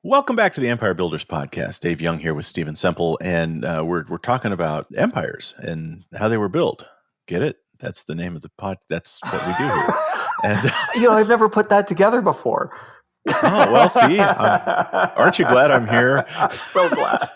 Welcome back to the Empire Builders podcast. Dave Young here with Stephen Semple, and we're talking about empires and how they were built. Get it? That's the name of the pod. That's what we do here. And I've never put that together before. Oh, well, see, aren't you glad I'm here? I'm so glad.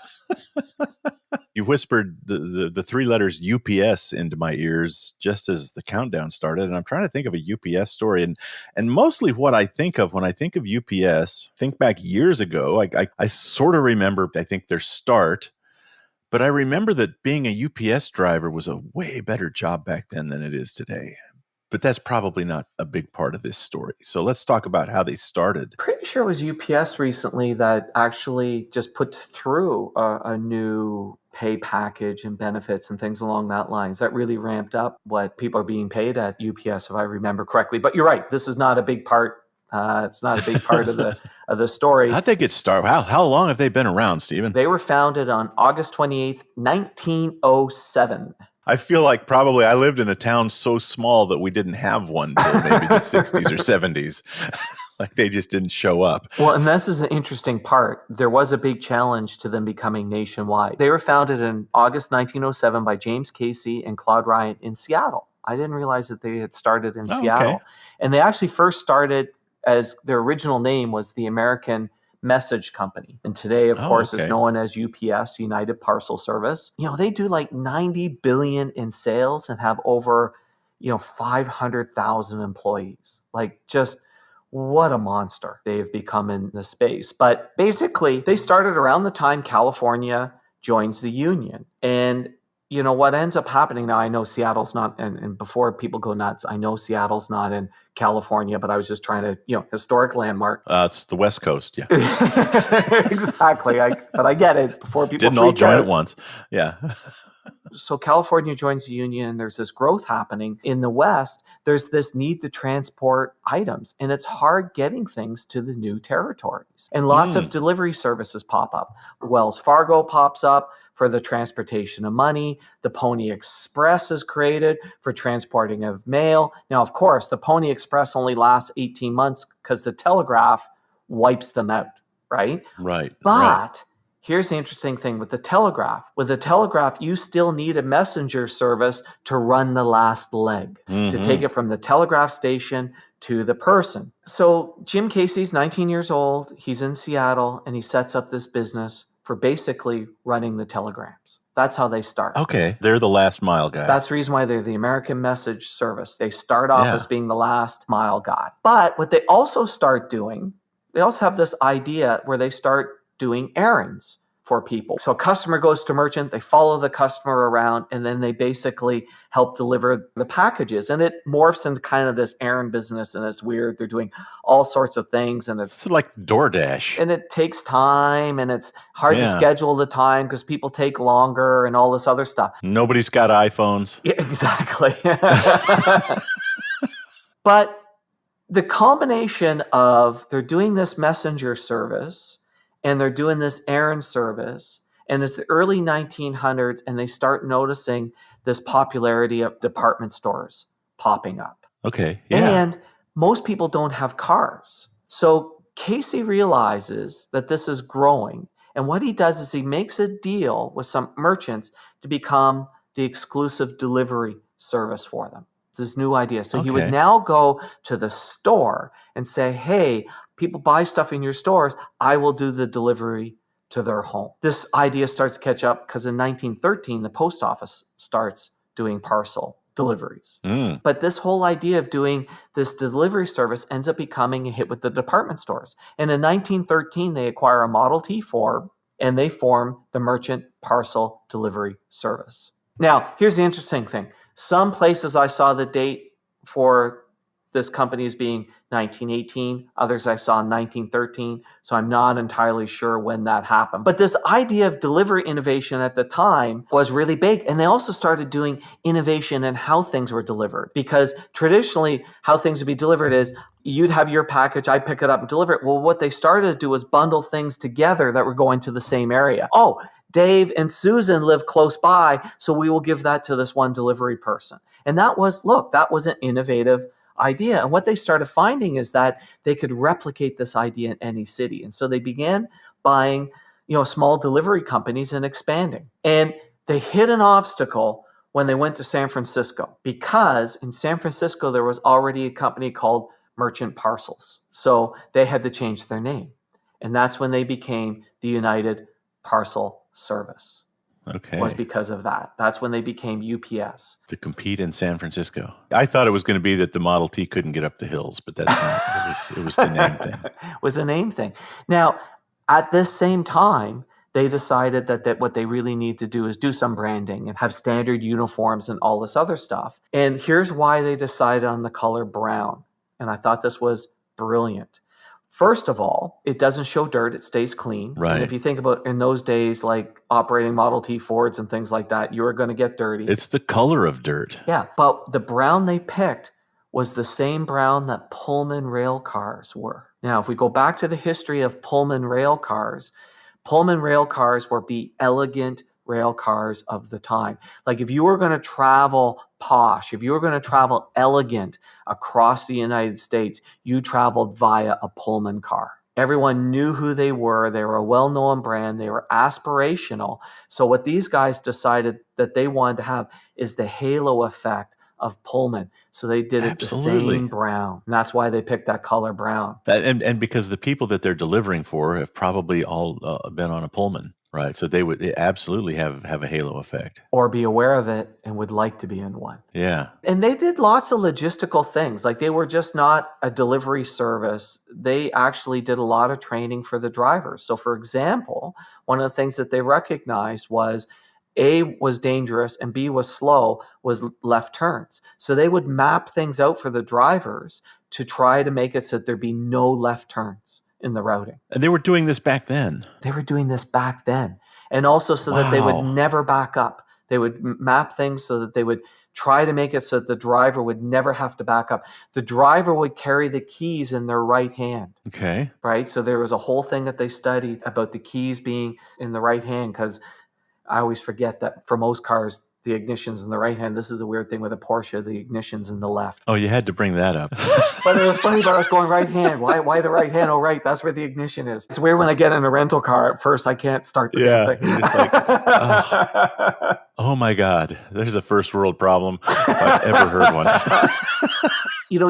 You whispered the three letters UPS into my ears just as the countdown started, and I'm trying to think of a UPS story. And mostly what I think of when I think of UPS, think back years ago, I sort of remember, I think, their start, but I remember that being a UPS driver was a way better job back then than it is today. But that's probably not a big part of this story. So let's talk about how they started. Pretty sure it was UPS recently that actually just put through a new pay package and benefits and things along that lines. That really ramped up what people are being paid at UPS, if I remember correctly. But you're right. This is not a big part. It's not a big part of the story. How'd they get started? How long have they been around, Stephen? They were founded on August 28th, 1907. I feel like probably I lived in a town so small that we didn't have one until maybe the 60s or 70s. Like they just didn't show up. Well, and this is an interesting part. There was a big challenge to them becoming nationwide. They were founded in August 1907 by James Casey and Claude Ryan in Seattle. I didn't realize that they had started in Seattle. Okay. And they actually first started as their original name was the American Message Company. And today, of course, is known as UPS, United Parcel Service. They do like 90 billion in sales and have over, 500,000 employees. Like just what a monster they've become in the space. But basically, they started around the time California joins the Union. And what ends up happening now, I know Seattle's not, and before people go nuts, I know Seattle's not in California, but I was just trying to, historic landmark. It's the West Coast, yeah. Exactly. But I get it. Before people didn't all join at once. Yeah. So California joins the Union. There's this growth happening. In the West, there's this need to transport items, and it's hard getting things to the new territories. And lots of delivery services pop up. Wells Fargo pops up for the transportation of money. The Pony Express is created for transporting of mail. Now, of course, the Pony Express only lasts 18 months because the telegraph wipes them out, right? Right. But here's the interesting thing with the telegraph. With the telegraph, you still need a messenger service to run the last leg, to take it from the telegraph station to the person. So Jim Casey's 19 years old. He's in Seattle, and he sets up this business for basically running the telegrams. That's how they start. Okay. They're the last mile guy. That's the reason why they're the American Message Service. They start off as being the last mile guy. But what they also start doing, they also have this idea where they start doing errands for people. So a customer goes to merchant, they follow the customer around, and then they basically help deliver the packages. And it morphs into kind of this errand business, and it's weird. They're doing all sorts of things, and it's like DoorDash. And it takes time, and it's hard to schedule the time because people take longer and all this other stuff. Nobody's got iPhones. Yeah, exactly. But the combination of they're doing this messenger service and they're doing this errand service, and it's the early 1900s, and they start noticing this popularity of department stores popping up. Okay, yeah. And most people don't have cars. So Casey realizes that this is growing, and what he does is he makes a deal with some merchants to become the exclusive delivery service for them. This new idea. So he would now go to the store and say, hey, people buy stuff in your stores. I will do the delivery to their home. This idea starts to catch up because in 1913, the post office starts doing parcel deliveries. But this whole idea of doing this delivery service ends up becoming a hit with the department stores. And in 1913, they acquire a Model T Ford, and they form the Merchant Parcel Delivery Service. Now, here's the interesting thing. Some places I saw the date for this company as being 1918. Others I saw in 1913. So I'm not entirely sure when that happened. But this idea of delivery innovation at the time was really big. And they also started doing innovation in how things were delivered. Because traditionally, how things would be delivered is you'd have your package, I pick it up and deliver it. Well, what they started to do was bundle things together that were going to the same area. Oh, Dave and Susan live close by, so we will give that to this one delivery person. And that was an innovative idea. And what they started finding is that they could replicate this idea in any city. And so they began buying, small delivery companies and expanding. And they hit an obstacle when they went to San Francisco, because in San Francisco, there was already a company called Merchant Parcels. So they had to change their name. And that's when they became the United Parcel Service. Okay. Was because of that. That's when they became UPS. To compete in San Francisco. I thought it was going to be that the Model T couldn't get up the hills, but that's not. It was the name thing. It was the name thing. Now, at this same time, they decided that what they really need to do is do some branding and have standard uniforms and all this other stuff. And here's why they decided on the color brown. And I thought this was brilliant. First of all, it doesn't show dirt. It stays clean. Right. And if you think about in those days, like operating Model T Fords and things like that, you were going to get dirty. It's the color of dirt. Yeah. But the brown they picked was the same brown that Pullman rail cars were. Now, if we go back to the history of Pullman rail cars were the elegant rail cars of the time. Like if you were going to travel posh, if you were going to travel elegant across the United States, you traveled via a Pullman car. Everyone knew who they were. They were a well-known brand. They were aspirational. So what these guys decided that they wanted to have is the halo effect of Pullman. So they did it the same brown. And that's why they picked that color brown. And because the people that they're delivering for have probably all been on a Pullman, right? So they would absolutely have a halo effect. Or be aware of it and would like to be in one. Yeah. And they did lots of logistical things. Like they were just not a delivery service. They actually did a lot of training for the drivers. So for example, one of the things that they recognized was A was dangerous and B was slow, was left turns. So they would map things out for the drivers to try to make it so that there'd be no left turns in the routing. And they were doing this back then. They were doing this back then. And also so that they would never back up. They would map things so that they would try to make it so that the driver would never have to back up. The driver would carry the keys in their right hand. Okay. Right? So there was a whole thing that they studied about the keys being in the right hand, because I always forget that for most cars, the ignition's in the right hand. This is the weird thing with a Porsche, the ignition's in the left. Oh, you had to bring that up. But it was funny about us going right hand. Why the right hand? Oh, right, that's where the ignition is. It's weird when I get in a rental car. At first, I can't start the damn thing. You're just like, oh my God, there's a first world problem if I've ever heard one.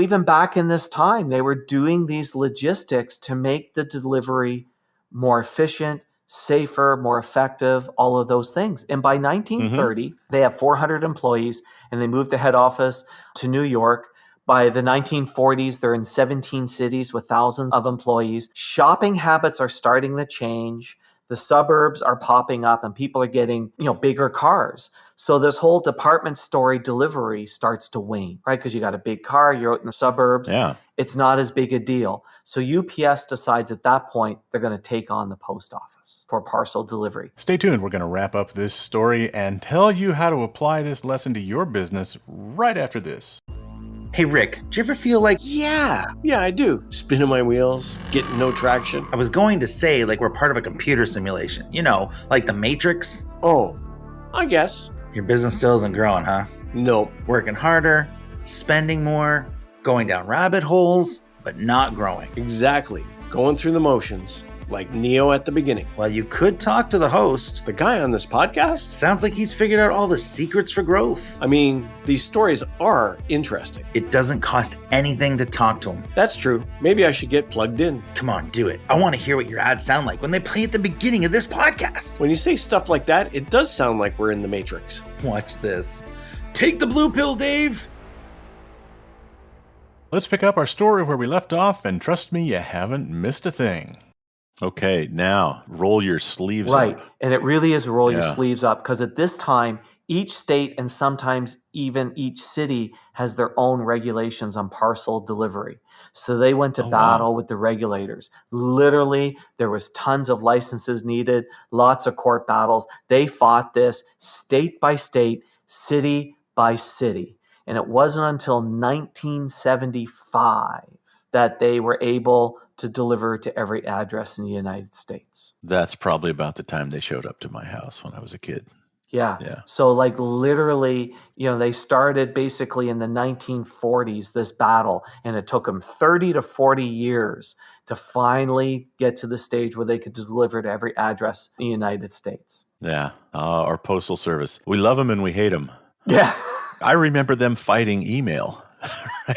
Even back in this time, they were doing these logistics to make the delivery more efficient, safer, more effective, all of those things. And by 1930, they have 400 employees and they moved the head office to New York. By the 1940s, they're in 17 cities with thousands of employees. Shopping habits are starting to change. The suburbs are popping up and people are getting, bigger cars. So this whole department store delivery starts to wane, right? Because you got a big car, you're out in the suburbs. Yeah. It's not as big a deal. So UPS decides at that point, they're going to take on the post office for parcel delivery. Stay tuned. We're going to wrap up this story and tell you how to apply this lesson to your business right after this. Hey Rick, do you ever feel like... Yeah, I do. Spinning my wheels, getting no traction. I was going to say like we're part of a computer simulation. Like the Matrix. Oh, I guess. Your business still isn't growing, huh? Nope. Working harder, spending more, going down rabbit holes, but not growing. Exactly. Going through the motions, like Neo at the beginning. Well, you could talk to the host. The guy on this podcast? Sounds like he's figured out all the secrets for growth. I mean, these stories are interesting. It doesn't cost anything to talk to him. That's true. Maybe I should get plugged in. Come on, do it. I want to hear what your ads sound like when they play at the beginning of this podcast. When you say stuff like that, it does sound like we're in the Matrix. Watch this. Take the blue pill, Dave. Let's pick up our story where we left off, and trust me, you haven't missed a thing. Okay, now roll your sleeves right. up. And it really is roll your sleeves up, because at this time, each state and sometimes even each city has their own regulations on parcel delivery. So they went to battle with the regulators. Literally, there was tons of licenses needed, lots of court battles. They fought this state by state, city by city. And it wasn't until 1975 that they were able to deliver to every address in the United States. That's probably about the time they showed up to my house when I was a kid. Yeah. Yeah. So like literally, they started basically in the 1940s, this battle, and it took them 30 to 40 years to finally get to the stage where they could deliver to every address in the United States. Yeah. Our postal service. We love them and we hate them. Yeah. I remember them fighting email.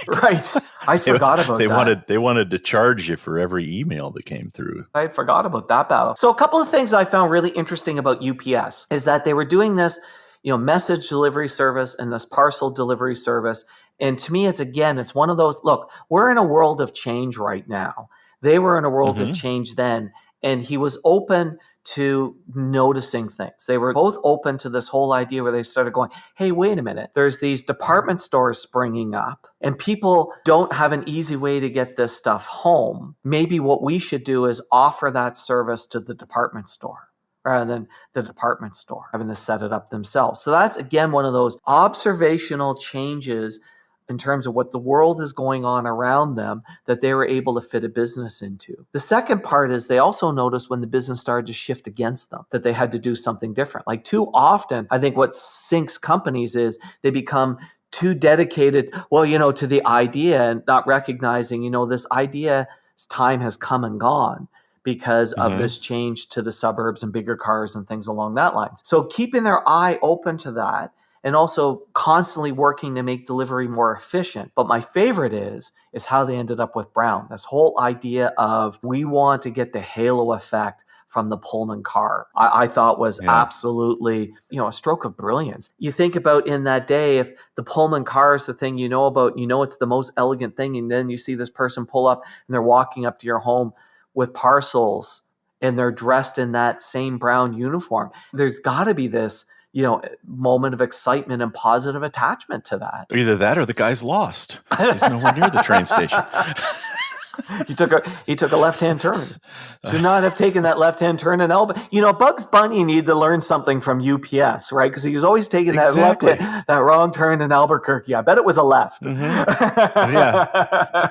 Right. I forgot about that. They wanted to charge you for every email that came through. I forgot about that battle. So a couple of things I found really interesting about UPS is that they were doing this, message delivery service and this parcel delivery service. And to me, it's one of those, look, we're in a world of change right now. They were in a world of change then. And he was open to noticing things. They were both open to this whole idea where they started going, hey, wait a minute, there's these department stores springing up and people don't have an easy way to get this stuff home. Maybe what we should do is offer that service to the department store rather than the department store having to set it up themselves. So that's, again, one of those observational changes in terms of what the world is going on around them that they were able to fit a business into. The second part is they also noticed when the business started to shift against them that they had to do something different. Like too often, I think what sinks companies is they become too dedicated, to the idea and not recognizing, this idea's time has come and gone because of this change to the suburbs and bigger cars and things along that lines. So keeping their eye open to that and also constantly working to make delivery more efficient. But my favorite is how they ended up with Brown. This whole idea of we want to get the halo effect from the Pullman car, I thought was absolutely, a stroke of brilliance. You think about in that day, if the Pullman car is the thing you know about, it's the most elegant thing, and then you see this person pull up and they're walking up to your home with parcels and they're dressed in that same brown uniform. There's got to be this moment of excitement and positive attachment to that. Either that or the guy's lost. He's nowhere near the train station. He took a left-hand turn. Should not have taken that left-hand turn in Bugs Bunny needed to learn something from UPS, right? Because he was always taking that wrong turn in Albuquerque. I bet it was a left. Took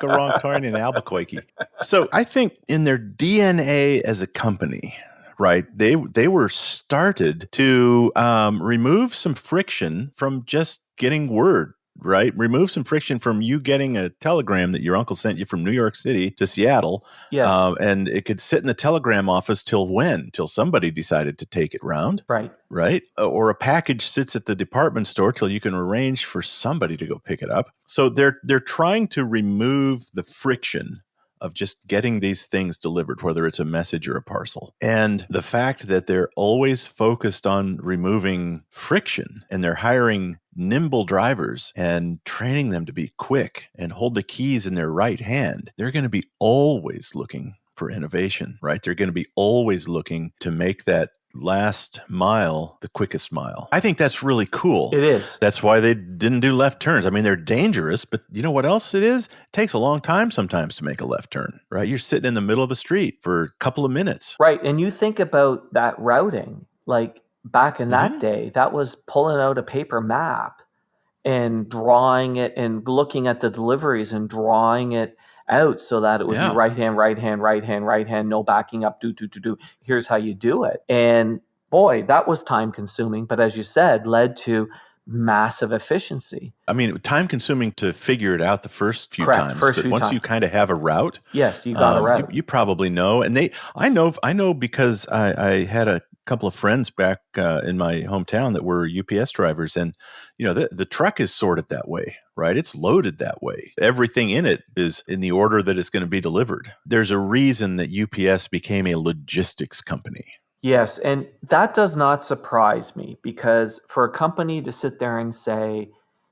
a wrong turn in Albuquerque. So I think in their DNA as a company, right, they were started to remove some friction from just getting word. Right? Remove some friction from you getting a telegram that your uncle sent you from New York City to Seattle. Yes. And it could sit in the telegram office till somebody decided to take it round. Right. Right. Or a package sits at the department store till you can arrange for somebody to go pick it up. So they're trying to remove the friction of just getting these things delivered, whether it's a message or a parcel. And the fact that they're always focused on removing friction and they're hiring nimble drivers and training them to be quick and hold the keys in their right hand, they're going to be always looking for innovation, right? They're going to be always looking to make that last mile the quickest mile. I think that's really cool. It is. That's why they didn't do left turns. I mean, they're dangerous, but you know what else it is? It takes a long time sometimes to make a left turn, right? You're sitting in the middle of the street for a couple of minutes. Right. And you think about that routing, like back in that day, that was pulling out a paper map and drawing it and looking at the deliveries and drawing it out so that it would be right hand, no backing up, do. Here's how you do it. And boy, that was time consuming, but as you said, led to massive efficiency. I mean, time consuming to figure it out the first few times. But once you kind of have a route, yes, you got a route. You probably know. And I know because I had a couple of friends back in my hometown that were UPS drivers, and the truck is sorted that way, right? It's loaded that way. Everything in it is in the order that it's going to be delivered. There's a reason that UPS became a logistics company. Yes, and that does not surprise me, because for a company to sit there and say,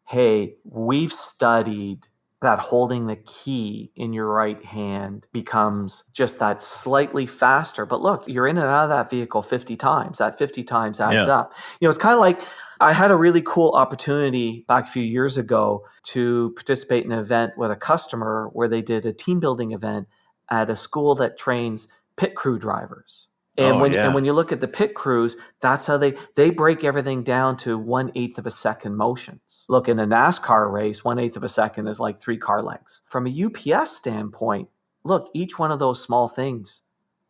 hey, we've studied that holding the key in your right hand becomes just that slightly faster. But look, you're in and out of that vehicle 50 times. That 50 times adds up. It's kind of like I had a really cool opportunity back a few years ago to participate in an event with a customer where they did a team building event at a school that trains pit crew drivers. And when you look at the pit crews, that's how they break everything down to 1/8 of a second motions. Look, in a NASCAR race, 1/8 of a second is like 3 car lengths. From a UPS standpoint, look, each one of those small things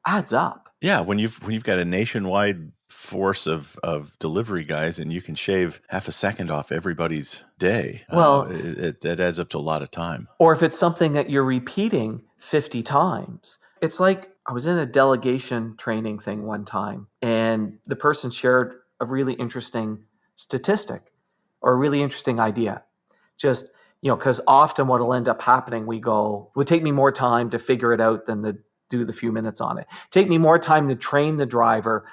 adds up. Yeah, when you've got a nationwide force of delivery guys and you can shave half a second off everybody's day, Well, it adds up to a lot of time. or if it's something that you're repeating 50 times. It's like I was in a delegation training thing one time, and the person shared a really interesting statistic or a really interesting idea. Just, because often what will end up happening, it would take me more time to figure it out than to do the few minutes on it. Take me more time to train the driver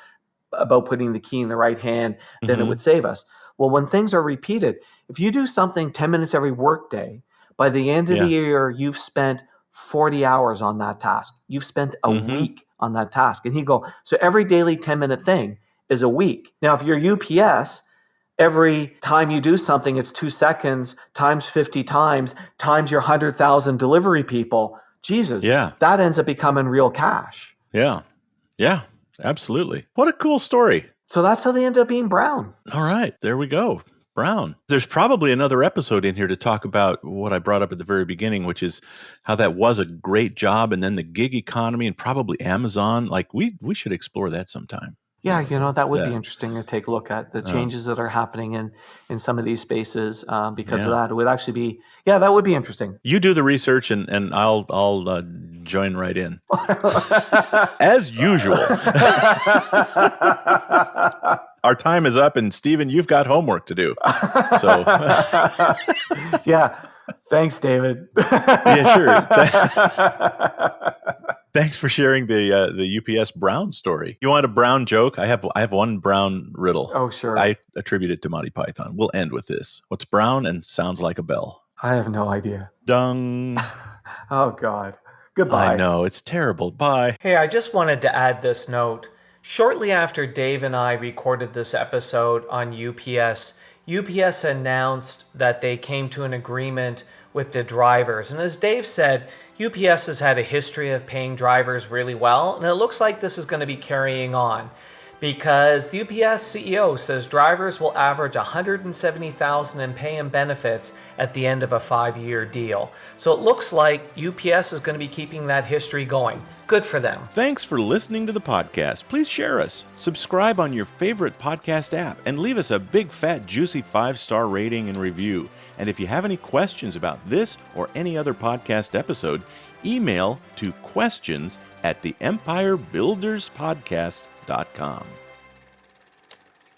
about putting the key in the right hand than it would save us. Well, when things are repeated, if you do something 10 minutes every workday, by the end of the year, you've spent 40 hours on that task. You've spent a week on that task. And he'd go, so every daily 10-minute thing is a week. Now, if you're UPS, every time you do something, it's 2 seconds times 50 times your 100,000 delivery people. Jesus, that ends up becoming real cash. Yeah. Yeah, absolutely. What a cool story. So that's how they ended up being brown. All right, there we go. Brown. There's probably another episode in here to talk about what I brought up at the very beginning, which is how that was a great job, and then the gig economy and probably Amazon. Like we should explore that sometime. Yeah, that would be interesting to take a look at the changes that are happening in some of these spaces because of that. It would actually be, that would be interesting. You do the research and I'll join right in. As usual. Our time is up, and Stephen, you've got homework to do. So yeah. Thanks, David. Yeah, sure. Thanks for sharing the UPS Brown story. You want a Brown joke? I have one Brown riddle. Oh, sure. I attribute it to Monty Python. We'll end with this. What's brown and sounds like a bell? I have no idea. Dung. Oh, God. Goodbye. I know. It's terrible. Bye. Hey, I just wanted to add this note. Shortly after Dave and I recorded this episode on UPS announced that they came to an agreement with the drivers. And as Dave said, UPS has had a history of paying drivers really well, and it looks like this is going to be carrying on because the UPS CEO says drivers will average $170,000 in pay and benefits at the end of a 5-year deal. So it looks like UPS is going to be keeping that history going. Good for them. Thanks for listening to the podcast. Please share us, subscribe on your favorite podcast app, and leave us a big, fat, juicy 5-star rating and review. And if you have any questions about this or any other podcast episode, email to questions@theempirebuilderspodcast.com.